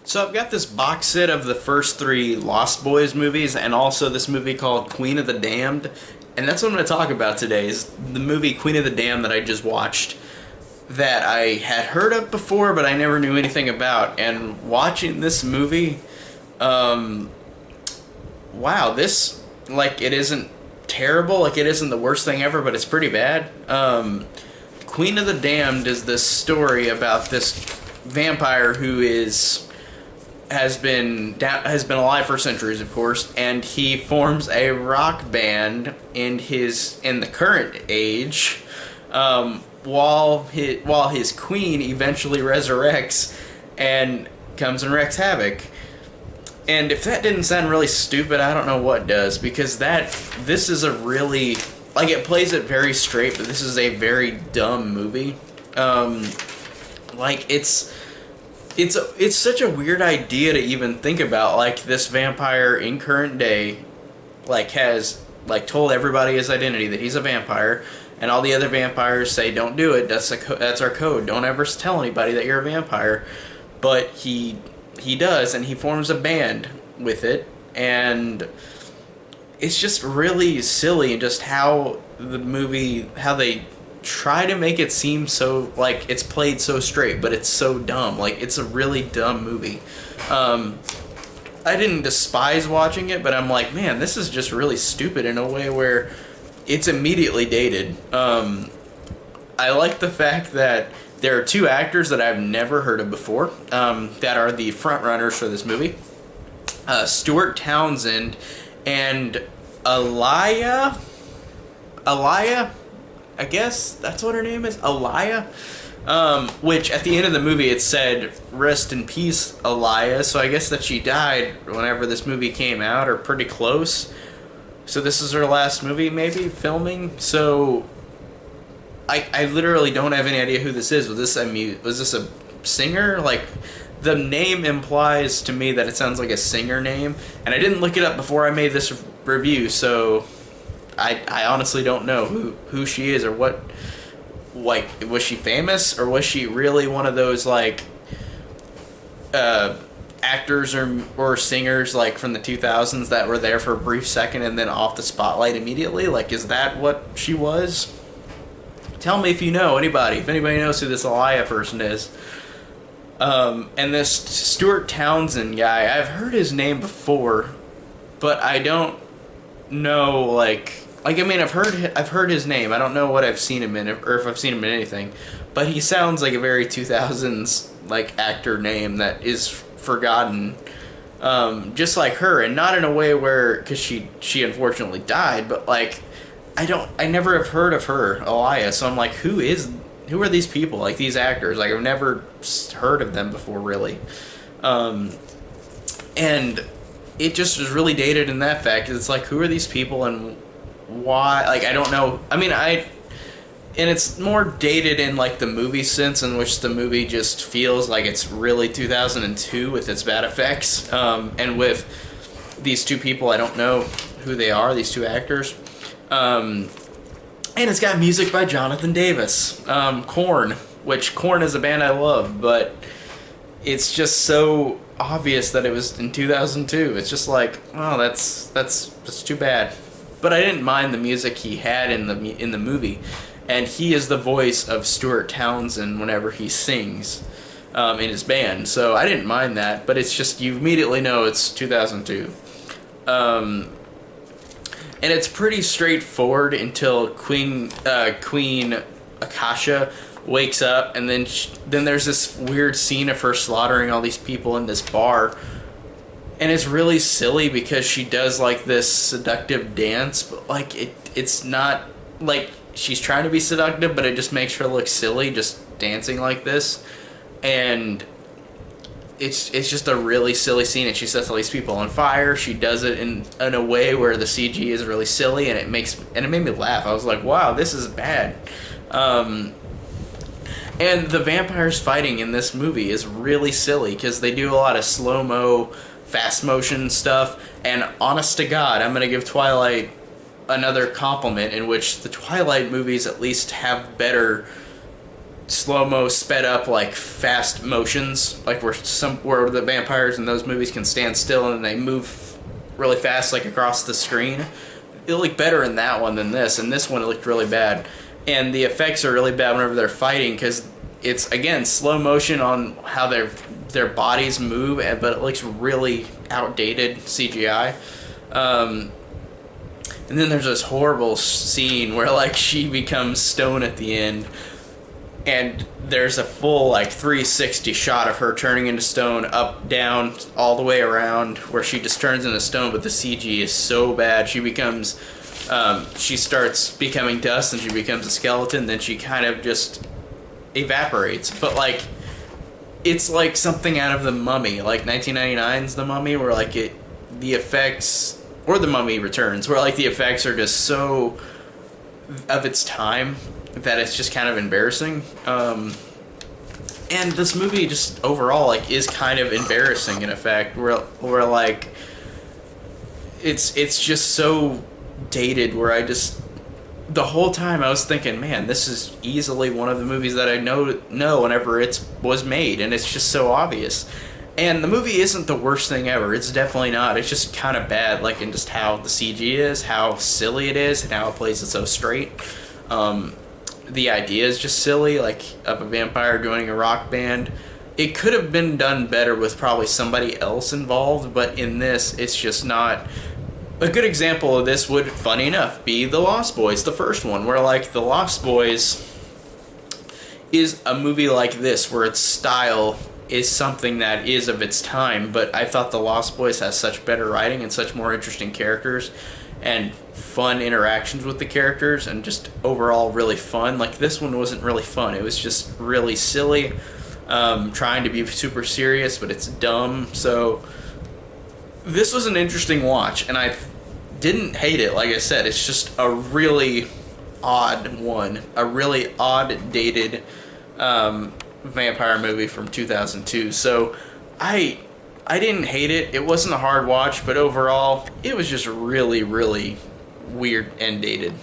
So I've got this box set of the first three Lost Boys movies and also this movie called Queen of the Damned. And that's what I'm going to talk about today is the movie Queen of the Damned that I just watched that I had heard of before but I never knew anything about. And watching this movie, wow, this, like, it isn't terrible, like it isn't the worst thing ever, but it's pretty bad. Queen of the Damned is this story about this vampire who has been alive for centuries, of course, and he forms a rock band in the current age, while his queen eventually resurrects and comes and wreaks havoc. And if that didn't sound really stupid, I don't know what does, because this is a really, like, it plays it very straight, but this is a very dumb movie. Like, it's such a weird idea to even think about. Like, this vampire in current day, like, has, like, told everybody his identity, that he's a vampire, and all the other vampires say, don't do it, that's our code, don't ever tell anybody that you're a vampire. But he does, and he forms a band with it, and it's just really silly, and just how they try to make it seem so, like, it's played so straight, but it's so dumb. Like, it's a really dumb movie. I didn't despise watching it, but I'm like, man, this is just really stupid in a way where it's immediately dated. I like the fact that there are two actors that I've never heard of before, that are the front runners for this movie. Stuart Townsend and Alaya, I guess that's what her name is, Alaya. Which at the end of the movie it said, rest in peace, Alaya, so I guess that she died whenever this movie came out, or pretty close. So this is her last movie, maybe, filming. So I literally don't have any idea who this is. Was this a singer? Like, the name implies to me that it sounds like a singer name, and I didn't look it up before I made this review, so I honestly don't know who she is, or what, like, was she famous, or was she really one of those, like, actors or singers, like, from the 2000s that were there for a brief second and then off the spotlight immediately? Like, is that what she was? Tell me if you know, if anybody knows who this Alaya person is. And this Stuart Townsend guy, I've heard his name before, but I don't know, like, I mean, I've heard his name. I don't know what I've seen him in, or if I've seen him in anything. But he sounds like a very 2000s, like, actor name that is forgotten, just like her, and not in a way where, because she unfortunately died, but, like, I never have heard of her, Alaya. So I'm like, who are these people? Like, these actors? Like, I've never heard of them before, really. And it just is really dated in that fact. It's like, who are these people and why? Like, I don't know. I mean, and it's more dated in, like, the movie sense, in which the movie just feels like it's really 2002 with its bad effects. And with these two people, I don't know who they are, these two actors. And it's got music by Jonathan Davis. Korn, which Korn is a band I love, but it's just so obvious that it was in 2002. It's just like, oh, that's too bad. But I didn't mind the music he had in the movie, and he is the voice of Stuart Townsend whenever he sings in his band. So I didn't mind that, but it's just, you immediately know it's 2002. And it's pretty straightforward until Queen Akasha wakes up, and then there's this weird scene of her slaughtering all these people in this bar, and it's really silly because she does, like, this seductive dance, but, like, it's not, like, she's trying to be seductive, but it just makes her look silly just dancing like this, and it's just a really silly scene, and she sets all these people on fire. She does it in a way where the CG is really silly, and it made me laugh. I was like, wow, this is bad. And the vampires fighting in this movie is really silly because they do a lot of slow-mo, fast motion stuff, and honest to God, I'm going to give Twilight another compliment, in which the Twilight movies at least have better slow-mo sped up like fast motions, like where the vampires in those movies can stand still and they move really fast like across the screen. It looked better in that one than this, and this one it looked really bad. And the effects are really bad whenever they're fighting because it's, again, slow motion on how their bodies move, but it looks really outdated CGI. And then there's this horrible scene where like she becomes stone at the end, and there's a full like 360 shot of her turning into stone, up, down, all the way around, where she just turns into stone, but the CG is so bad. She becomes, she starts becoming dust, and she becomes a skeleton, then she kind of just evaporates. But like, it's like something out of The Mummy, like 1999's The Mummy, where like the effects, or The Mummy Returns, where like the effects are just so of its time that it's just kind of embarrassing. And this movie just overall like is kind of embarrassing in effect, where like it's just so dated, where I just, the whole time I was thinking, man, this is easily one of the movies that I know whenever it was made, and it's just so obvious. And the movie isn't the worst thing ever. It's definitely not. It's just kind of bad, like in just how the CG is, how silly it is, and how it plays it so straight. The idea is just silly, like of a vampire joining a rock band. It could have been done better with probably somebody else involved, but in this, it's just not. A good example of this would, funny enough, be The Lost Boys, the first one, where like The Lost Boys is a movie like this, where its style is something that is of its time, but I thought The Lost Boys has such better writing and such more interesting characters and fun interactions with the characters, and just overall really fun. Like, this one wasn't really fun. It was just really silly, trying to be super serious, but it's dumb. So this was an interesting watch, and I didn't hate it. Like I said, it's just a really odd one, a really odd dated vampire movie from 2002. So I didn't hate it. It wasn't a hard watch, but overall it was just really, really weird and dated.